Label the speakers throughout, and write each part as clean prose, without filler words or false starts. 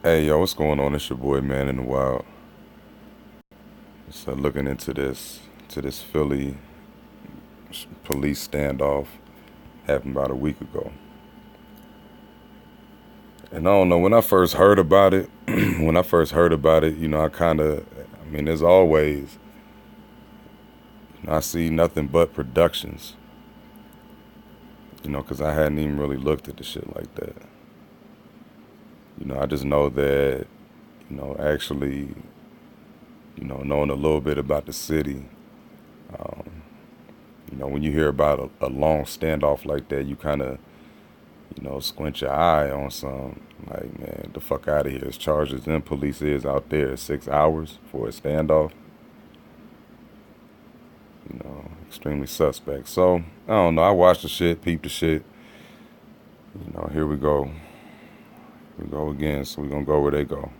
Speaker 1: Hey yo, what's going on? It's your boy Man in the Wild. So looking into this Philly police standoff happened about a week ago. And I don't know, when I first heard about it, I kind of, I mean, as always, I see nothing but productions, because I hadn't even really looked at the shit like that. I just know that, actually, knowing a little bit about the city. When you hear about a long standoff like that, you kind of, squint your eye on some, like, man, the fuck out of here. As charges and police is out there 6 hours for a standoff, extremely suspect. So, I don't know. I watched the shit, peeped the shit. Here we go. We go again. So we're going to go where they go.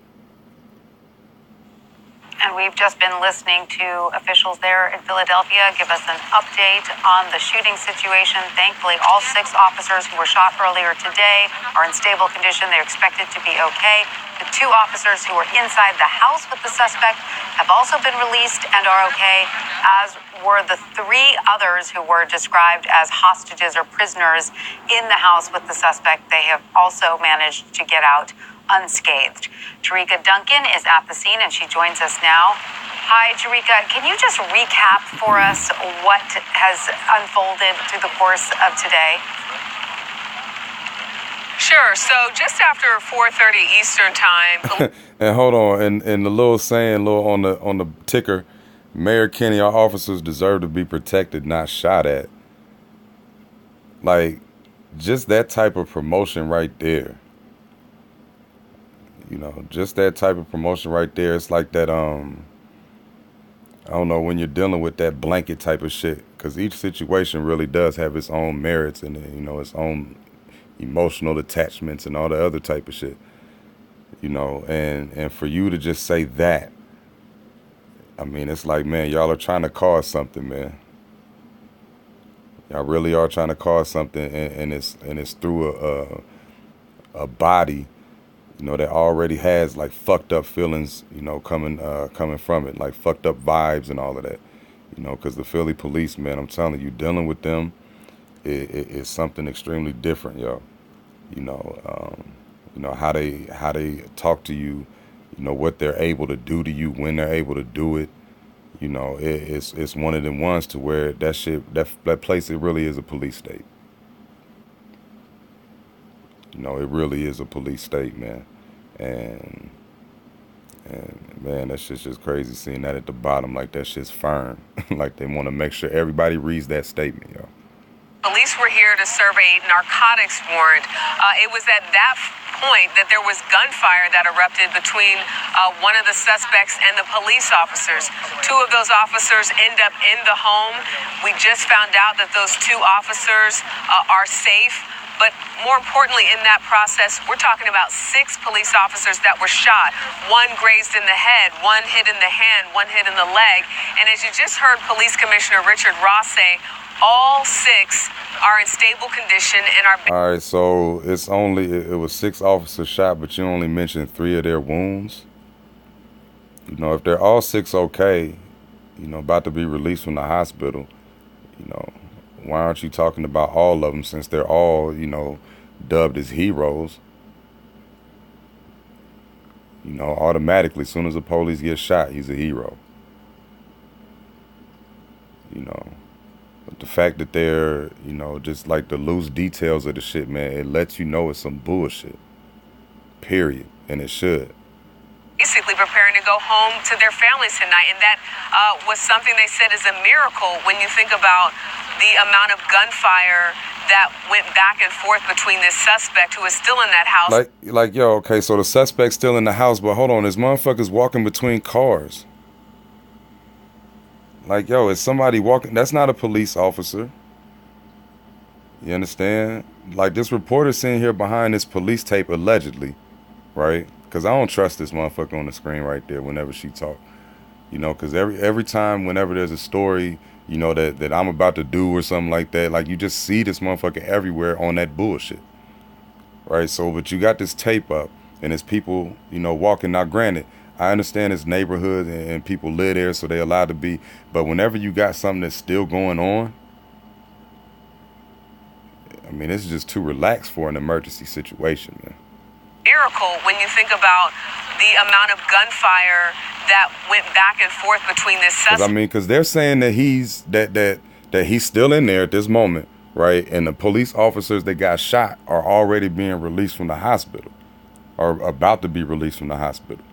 Speaker 2: And we've just been listening to officials there in Philadelphia give us an update on the shooting situation. Thankfully, all 6 officers who were shot earlier today are in stable condition. They're expected to be okay. The 2 officers who were inside the house with the suspect have also been released and are okay, as were the 3 others who were described as hostages or prisoners in the house with the suspect. They have also managed to get out unscathed. Tarika Duncan is at the scene and she joins us now. Hi, Tarika. Can you just recap for us what has unfolded through the course of today?
Speaker 3: Sure. So just after 4:30 Eastern time.
Speaker 1: And hold on, and the little saying, little on the ticker, Mayor Kenny, our officers deserve to be protected, not shot at. Like, just that type of promotion right there. Just that type of promotion right there. It's like that, I don't know, when you're dealing with that blanket type of shit, because each situation really does have its own merits and, its own emotional attachments and all the other type of shit, and for you to just say that, I mean, it's like, man, y'all are trying to cause something, man. Y'all really are trying to cause something, and it's through a body, that already has like fucked up feelings, coming from it, like fucked up vibes and all of that, because the Philly police, man, I'm telling you, dealing with them is something extremely different, yo. How they talk to you, what they're able to do to you when they're able to do it. It's one of them ones to where that place, it really is a police state. It really is a police state, man. And man, that shit's just crazy seeing that at the bottom, like that shit's firm. Like they want to make sure everybody reads that statement, yo.
Speaker 3: Police were here to serve a narcotics warrant. It was at that point that there was gunfire that erupted between one of the suspects and the police officers. 2 of those officers end up in the home. We just found out that those 2 officers are safe. But more importantly, in that process, we're talking about 6 police officers that were shot. 1 grazed in the head, 1 hit in the hand, 1 hit in the leg. And as you just heard Police Commissioner Richard Ross say, all 6 are in stable condition and are...
Speaker 1: All right, so it was 6 officers shot, but you only mentioned 3 of their wounds. If they're all 6 okay, about to be released from the hospital, why aren't you talking about all of them, since they're all, dubbed as heroes? Automatically, as soon as the police get shot, he's a hero. But the fact that they're, just like the loose details of the shit, man, it lets you know it's some bullshit. Period. And it should.
Speaker 3: Basically preparing to go home to their families tonight. And that was something they said is a miracle when you think about the amount of gunfire that went back and forth between this suspect who is still in that house.
Speaker 1: Like, yo, okay, so the suspect's still in the house, but hold on, this motherfucker's walking between cars. Like, yo, is somebody walking? That's not a police officer. You understand? Like, this reporter sitting here behind this police tape, allegedly, right? Because I don't trust this motherfucker on the screen right there whenever she talk. Because every time, whenever there's a story, that I'm about to do or something like that, like, you just see this motherfucker everywhere on that bullshit. Right? So, but you got this tape up, and it's people, walking. Now, granted, I understand it's neighborhoods and people live there, so they're allowed to be. But whenever you got something that's still going on, I mean, this is just too relaxed for an emergency situation, man.
Speaker 3: Miracle when you think about the amount of gunfire that went back and forth between this suspect.
Speaker 1: Because they're saying that he's still in there at this moment, right? And the police officers that got shot are already being released from the hospital, or about to be released from the hospital.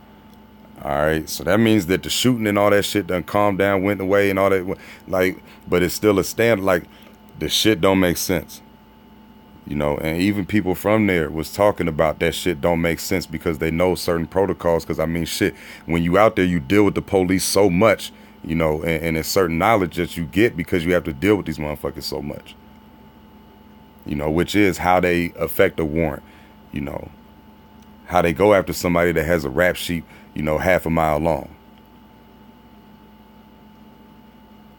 Speaker 1: All right, so that means that the shooting and all that shit done calmed down, went away, and all that. But it's still a stand. Like, the shit don't make sense. And even people from there was talking about that shit don't make sense because they know certain protocols. Because, shit, when you out there, you deal with the police so much, and it's certain knowledge that you get because you have to deal with these motherfuckers so much, which is how they affect a warrant, how they go after somebody that has a rap sheet, half a mile long.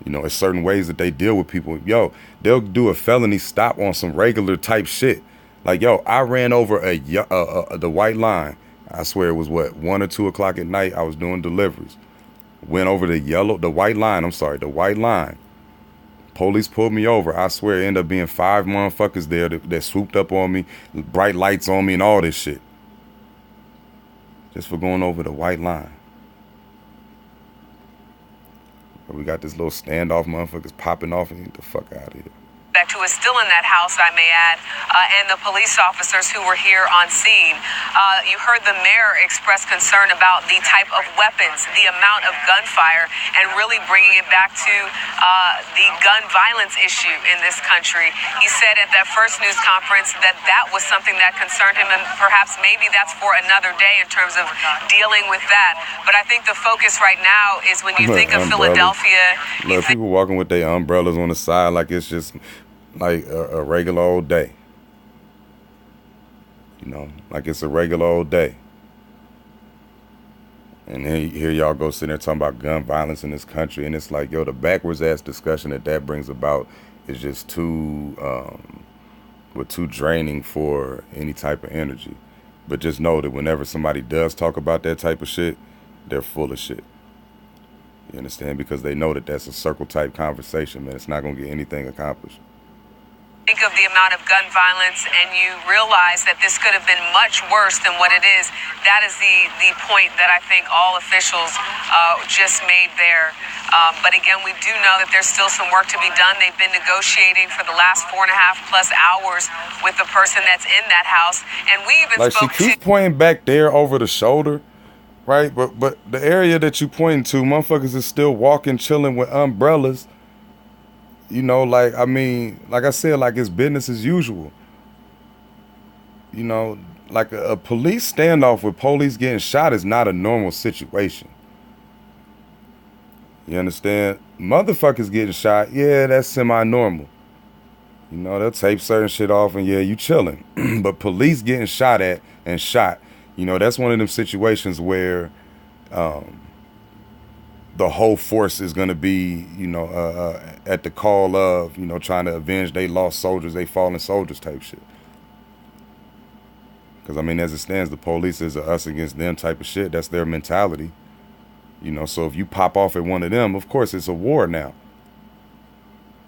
Speaker 1: It's certain ways that they deal with people. Yo, they'll do a felony stop on some regular type shit. Like, yo, I ran over the white line. I swear it was 1 or 2 o'clock at night. I was doing deliveries. Went over the white line. Police pulled me over. I swear it ended up being 5 motherfuckers there that swooped up on me, bright lights on me and all this shit. Just for going over the white line. But we got this little standoff motherfuckers popping off and get the fuck out of here.
Speaker 3: Who is still in that house, I may add, and the police officers who were here on scene. You heard the mayor express concern about the type of weapons, the amount of gunfire, and really bringing it back to the gun violence issue in this country. He said at that first news conference that was something that concerned him, and perhaps maybe that's for another day in terms of dealing with that. But I think the focus right now is when you think of Philadelphia.
Speaker 1: Look, people walking with their umbrellas on the side like it's just like a regular old day. Like it's a regular old day. And then here y'all go sitting there talking about gun violence in this country, and it's like, yo, the backwards ass discussion that brings about is just too draining for any type of energy. But just know that whenever somebody does talk about that type of shit, they're full of shit. You understand? Because they know that that's a circle type conversation, man. It's not gonna get anything accomplished.
Speaker 3: Think of the amount of gun violence and you realize that this could have been much worse than what it is. That is the point that I think all officials just made there. But again, we do know that there's still some work to be done. They've been negotiating for the last 4.5+ hours with the person that's in that house. And we even
Speaker 1: she keeps pointing back there over the shoulder, right? But the area that you pointing to, motherfuckers is still walking, chilling with umbrellas. Like I said, like it's business as usual. Like a police standoff with police getting shot is not a normal situation. You understand? Motherfuckers getting shot, yeah, that's semi-normal. They'll tape certain shit off and yeah, you chilling. But police getting shot at and shot, that's one of them situations where the whole force is going to be, at the call of, trying to avenge they lost soldiers, they fallen soldiers type shit. Because, as it stands, the police is a us against them type of shit. That's their mentality. So if you pop off at one of them, of course, it's a war now.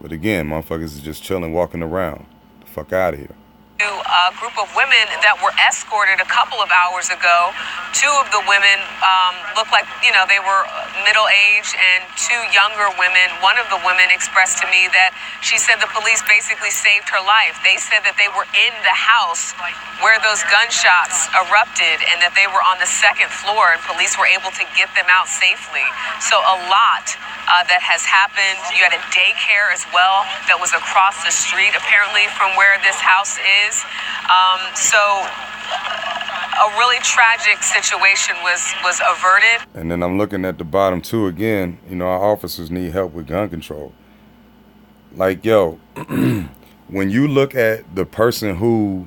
Speaker 1: But again, motherfuckers is just chilling, walking around. The fuck out of here.
Speaker 3: A group of women that were escorted a couple of hours ago. 2 of the women looked like, they were middle-aged, and 2 younger women. One of the women expressed to me that she said the police basically saved her life. They said that they were in the house where those gunshots erupted and that they were on the 2nd floor and police were able to get them out safely. So a lot that has happened. You had a daycare as well that was across the street, apparently, from where this house is. So a really tragic situation was averted.
Speaker 1: And then I'm looking at the bottom too again, our officers need help with gun control. Like, yo, when you look at the person who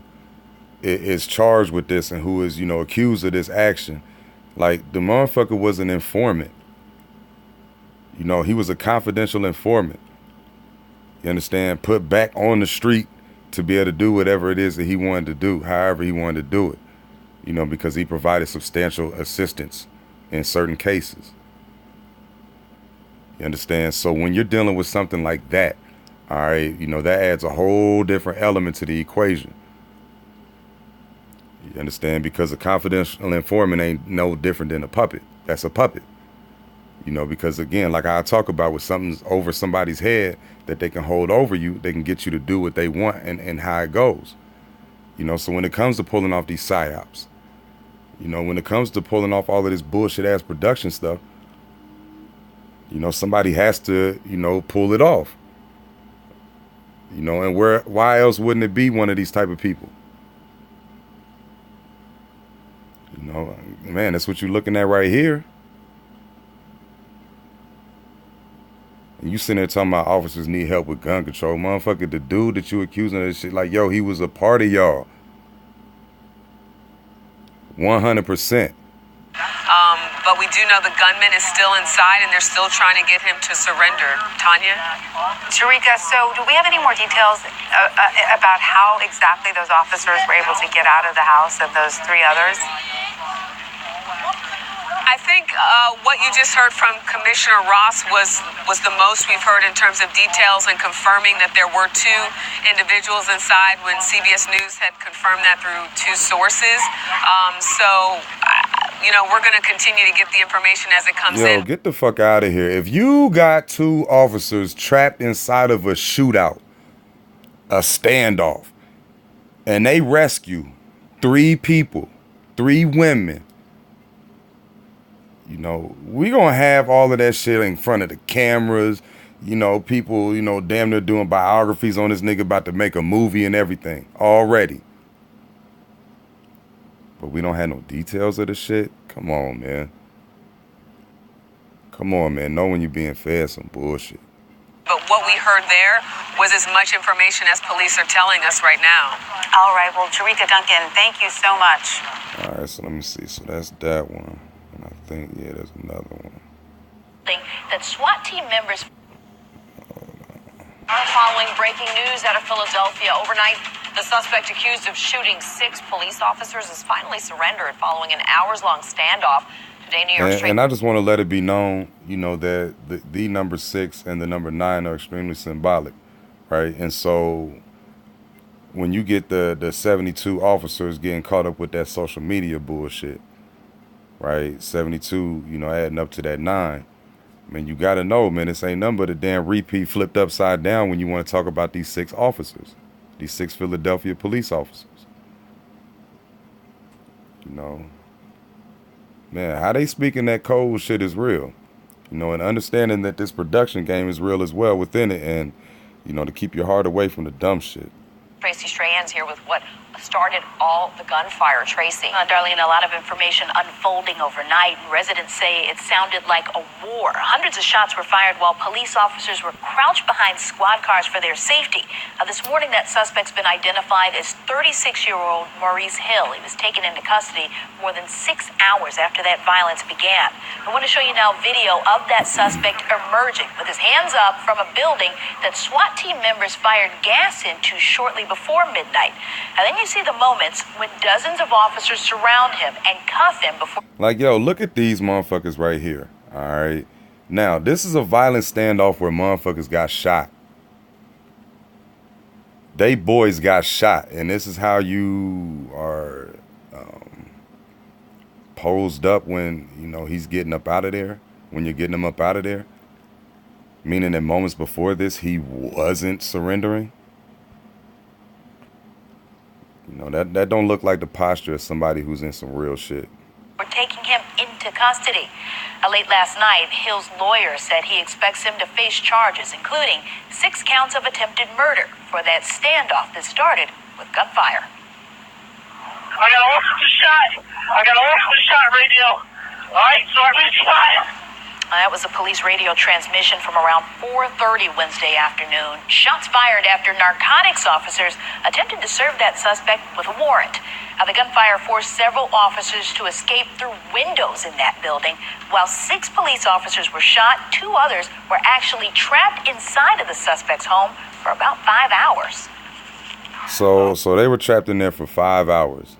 Speaker 1: is charged with this and who is, accused of this action, like the motherfucker was an informant. He was a confidential informant. You understand? Put back on the street to be able to do whatever it is that he wanted to do, however he wanted to do it. because he provided substantial assistance in certain cases. You understand? So when you're dealing with something like that, all right, that adds a whole different element to the equation. You understand? Because a confidential informant ain't no different than a puppet. That's a puppet. Because again, like I talk about, with something's over somebody's head that they can hold over you, they can get you to do what they want and how it goes. So when it comes to pulling off these psyops, when it comes to pulling off all of this bullshit ass production stuff, somebody has to, pull it off. And why else wouldn't it be one of these type of people? Man, that's what you're looking at right here. And you sitting there talking about officers need help with gun control. Motherfucker, the dude that you accusing of this shit, like, yo, he was a part of y'all. 100%.
Speaker 3: But we do know the gunman is still inside and they're still trying to get him to surrender. Tanya?
Speaker 2: Sharika, so do we have any more details about how exactly those officers were able to get out of the house of those three others?
Speaker 3: I think what you just heard from Commissioner Ross was the most we've heard in terms of details and confirming that there were two individuals inside when CBS News had confirmed that through two sources. We're going to continue to get the information as it comes in.
Speaker 1: Yo, get the fuck out of here. If you got two officers trapped inside of a shootout, a standoff, and they rescue three people, three women, we gonna have all of that shit in front of the cameras. People, damn near doing biographies on this nigga, about to make a movie and everything already. But we don't have no details of the shit. Come on, man. Know when you're being fed some bullshit.
Speaker 3: But what we heard there was as much information as police are telling us right now.
Speaker 2: All right. Well, Sharika Duncan, thank you so much.
Speaker 1: All right, so let me see. So that's that one. And I think, there's another one.
Speaker 4: That SWAT team members are following breaking news out of Philadelphia. Overnight, the suspect accused of shooting 6 police officers has finally surrendered following an hours-long standoff. Today, New York State.
Speaker 1: And I just want to let it be known, that the number 6 and the number 9 are extremely symbolic, right? And so when you get the 72 officers getting caught up with that social media bullshit, right? 72, adding up to that 9. I mean, you got to know, man, this ain't nothing but a damn repeat flipped upside down when you want to talk about these 6 officers, these 6 Philadelphia police officers. Man, how they speaking that cold shit is real, and understanding that this production game is real as well within it, and, to keep your heart away from the dumb shit.
Speaker 4: Tracy Strahan's here with what started all the gunfire. Tracy. Darlene, a lot of information unfolding overnight. Residents say it sounded like a war. Hundreds of shots were fired while police officers were crouched behind squad cars for their safety. This morning, that suspect's been identified as 36-year-old Maurice Hill. He was taken into custody more than 6 hours after that violence began. I want to show you now video of that suspect emerging with his hands up from a building that SWAT team members fired gas into shortly before midnight. And then you see the moments when dozens of officers surround him and cuff him before.
Speaker 1: Like, yo, look at these motherfuckers right here. All right. Now, this is a violent standoff where motherfuckers got shot. They boys got shot. And this is how you are posed up when, he's getting up out of there. When you're getting him up out of there. Meaning that moments before this, he wasn't surrendering. That don't look like the posture of somebody who's in some real shit.
Speaker 4: We're taking him into custody. Late last night, Hill's lawyer said he expects him to face charges, including 6 counts of attempted murder for that standoff that started with gunfire.
Speaker 5: I got an officer shot radio. All right, so I been shot.
Speaker 4: That was a police radio transmission from around 4:30 Wednesday afternoon. Shots fired after narcotics officers attempted to serve that suspect with a warrant. The gunfire forced several officers to escape through windows in that building. While 6 police officers were shot, 2 others were actually trapped inside of the suspect's home for about 5 hours.
Speaker 1: So they were trapped in there for 5 hours.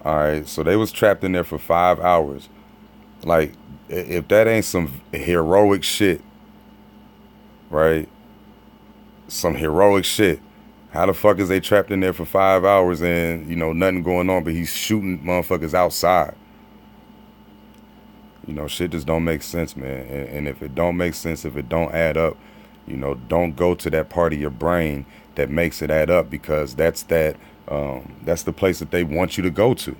Speaker 1: All right, so they was trapped in there for 5 hours. Like, if that ain't some heroic shit, right? Some heroic shit. How the fuck is they trapped in there for 5 hours and, nothing going on, but he's shooting motherfuckers outside? Shit just don't make sense, man. And if it don't make sense, if it don't add up, don't go to that part of your brain that makes it add up, because that's the place that they want you to go to.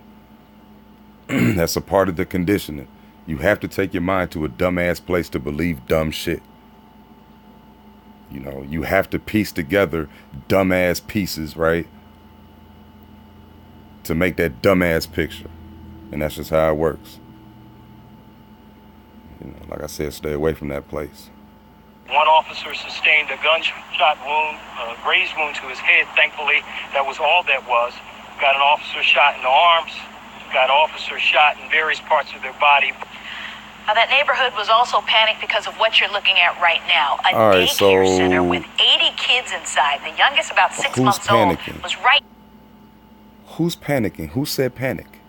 Speaker 1: That's a part of the conditioning. You have to take your mind to a dumbass place to believe dumb shit. You have to piece together dumbass pieces, right? To make that dumbass picture. And that's just how it works. Like I said, stay away from that place.
Speaker 5: One officer sustained a gunshot wound, a grazed wound to his head. Thankfully, that was all that was. Got an officer shot in the arms. Got officers shot in various parts of their body.
Speaker 4: That neighborhood was also panicked because of what you're looking at right now. A
Speaker 1: All right,
Speaker 4: daycare
Speaker 1: so
Speaker 4: center with 80 kids inside. The youngest, about 6
Speaker 1: who's
Speaker 4: months
Speaker 1: panicking?
Speaker 4: old, was right.
Speaker 1: Who's panicking? Who said panic?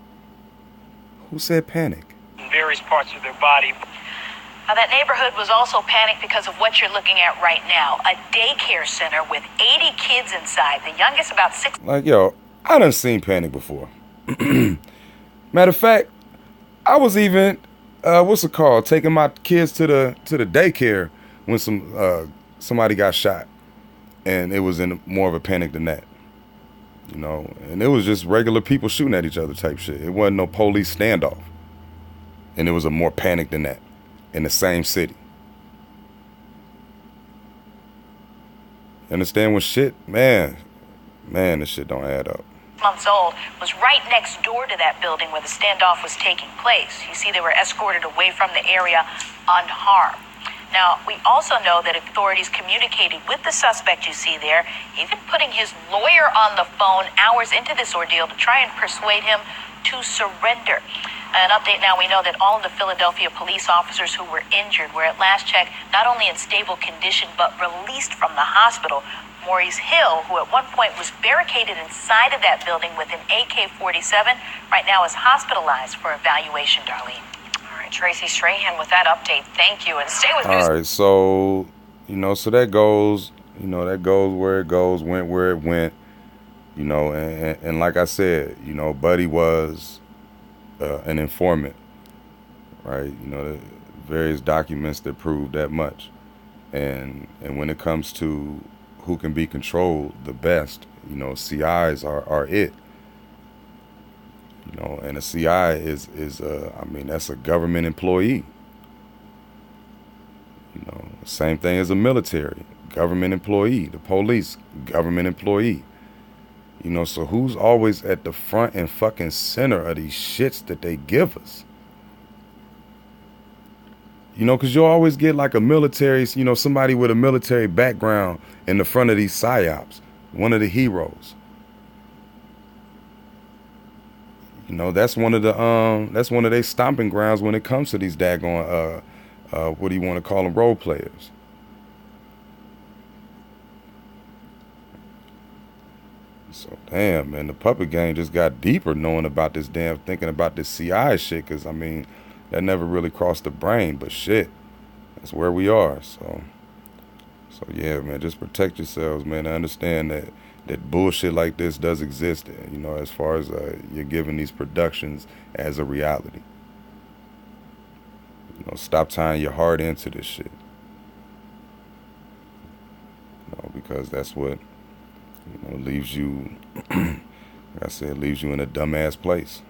Speaker 1: Who said panic?
Speaker 5: In various parts of their body.
Speaker 4: That neighborhood was also panicked because of what you're looking at right now. A daycare center with 80 kids inside. The youngest, about 6.
Speaker 1: Like, yo, I done seen panic before. Matter of fact, I was even, taking my kids to the daycare when somebody got shot, and it was in more of a panic than that. And it was just regular people shooting at each other type shit. It wasn't no police standoff, and it was a more panic than that in the same city. Understand when shit, man, this shit don't add up.
Speaker 4: Months old, was right next door to that building where the standoff was taking place. You see, they were escorted away from the area unharmed. Now, we also know that authorities communicated with the suspect you see there, even putting his lawyer on the phone hours into this ordeal to try and persuade him to surrender. An update now, we know that all of the Philadelphia police officers who were injured were at last check not only in stable condition but released from the hospital. Maurice Hill, who at one point was barricaded inside of that building with an AK-47, right now is hospitalized for evaluation, Darlene.
Speaker 2: All right, Tracy Strahan with that update. Thank you, and stay with
Speaker 1: All
Speaker 2: News.
Speaker 1: right, so so that goes, that goes where it goes, went where it went, and like I said, Buddy was an informant, right? The various documents that prove that much, and when it comes to who can be controlled the best, CIs are it. And a CI is that's a government employee. Same thing as a military, government employee, the police, government employee. So who's always at the front and fucking center of these shits that they give us? Because you'll always get like a military, somebody with a military background in the front of these psyops, one of the heroes. That's one of their stomping grounds when it comes to these daggone, what do you want to call them, role players. So, damn, man, the puppet game just got deeper thinking about this CI shit, because, that never really crossed the brain, but shit, that's where we are. So yeah, man, just protect yourselves, man. I understand that bullshit like this does exist, as far as you're giving these productions as a reality. Stop tying your heart into this shit. Because that's what, leaves you, like I said, leaves you in a dumbass place.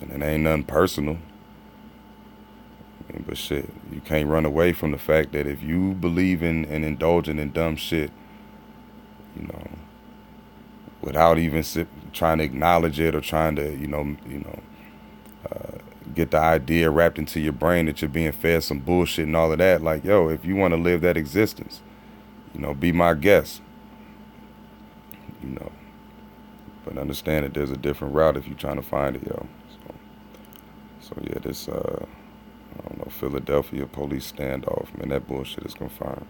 Speaker 1: And it ain't nothing personal. But shit, you can't run away from the fact that if you believe in and indulging in dumb shit, without even trying to acknowledge it or trying to, get the idea wrapped into your brain that you're being fed some bullshit and all of that, like, yo, if you want to live that existence, be my guest. But understand that there's a different route if you're trying to find it, yo. So yeah, this, I don't know, Philadelphia police standoff, man, that bullshit is confirmed.